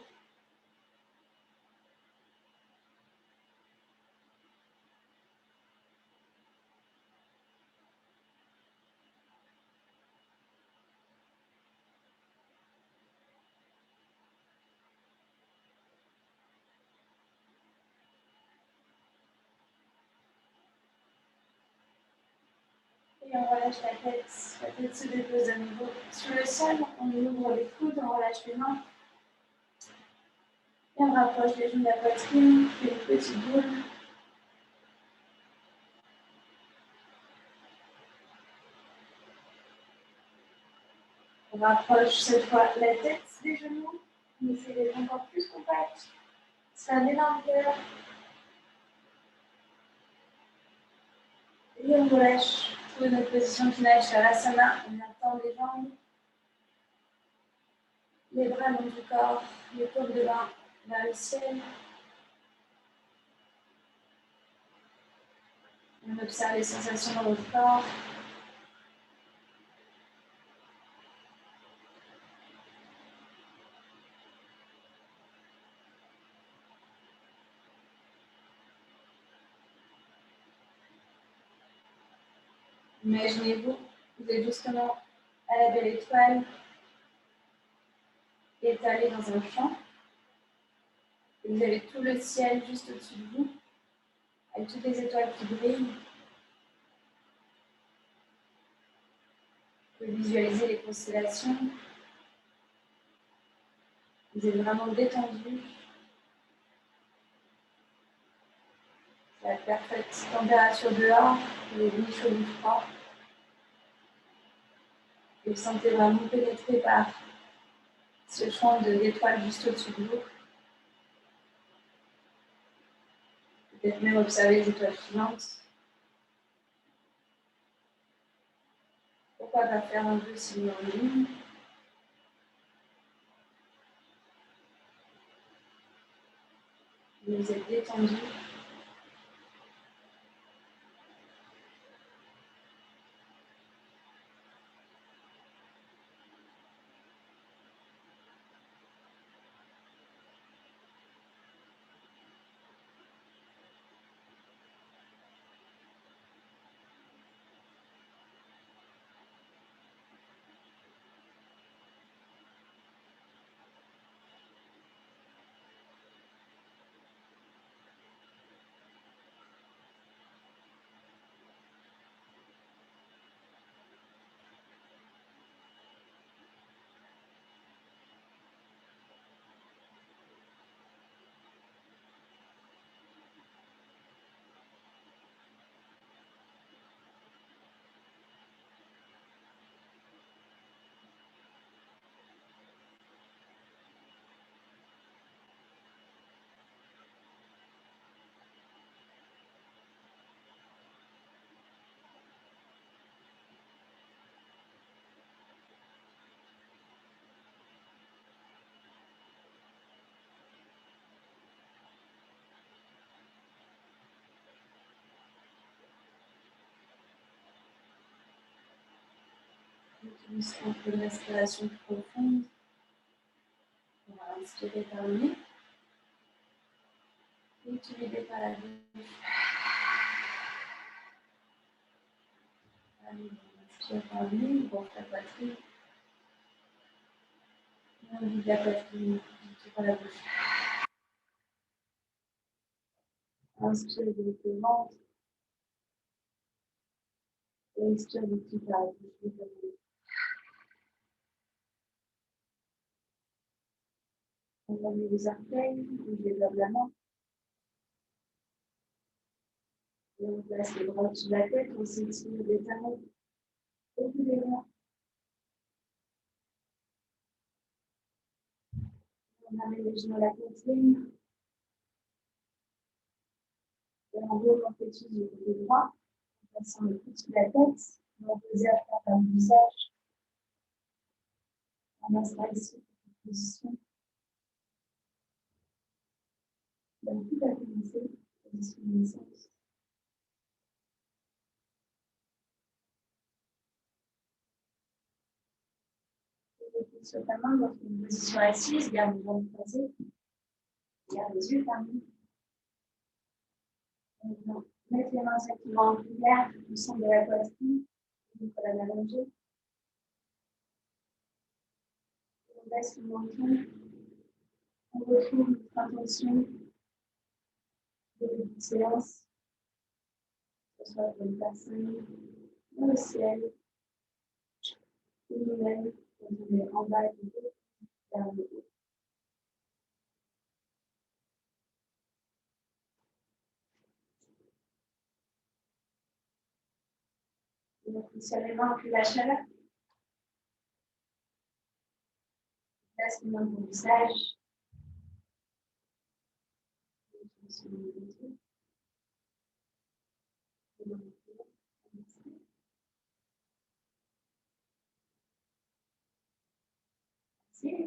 [SPEAKER 1] Et on relâche la tête se dépose à nouveau sur le sol, on ouvre les coudes, on relâche les mains. Et on rapproche les genoux de la poitrine, fait une petite boule. On rapproche cette fois la tête des genoux. On essaie d'être encore plus compact. Ça met l'arrière. Et on relâche. Trouver notre position finale, Shavasana. On vient tendre les jambes. Les bras le long du corps. Les paumes de main vers le ciel. On observe les sensations dans notre corps. Imaginez-vous, vous êtes justement à la belle étoile, étalé dans un champ. Et vous avez tout le ciel juste au-dessus de vous, avec toutes les étoiles qui brillent. Vous pouvez visualiser les constellations. Vous êtes vraiment détendu. C'est la parfaite température dehors, vous n'êtes ni chaud ni froid. Et vous sentez vraiment pénétré par ce champ d'étoiles juste au-dessus de vous. Peut-être même observer les étoiles filantes. Pourquoi pas faire un peu si vous en avez. Vous êtes détendu. Utilisez un peu de respiration profonde. On va inspirer par le nez. Et utiliser par la bouche. Allez, on inspire par le nez, on gonfle la poitrine. Et on vide la poitrine du tout par la bouche. Inspire de le ventre. Et expire du tout par la bouche. On va mettre les orteils, on développe la main. Et on place les bras au-dessus de la tête, on s'étire les talons au bout des bras. On amène les genoux à la poitrine. Et en haut, on fait tout du côté droit, en passant le coup de la tête. On peut dire à le visage. On installe ici une position. Donc, tout à commencer, position de naissance. Sur ta main, dans une position assise, garde les jambes croisées, garde les yeux fermés. Maintenant, mettre les mains exactement en prière, au centre de la poitrine, une colonne allongée. On baisse le menton, on retrouve notre intention de petite séance, que ce soit pour une personne, dans le ciel, ou nous-mêmes, quand on est en bas du dos, vers le haut. Donc, sur les mains, on fait la chaleur. facilement mon visage.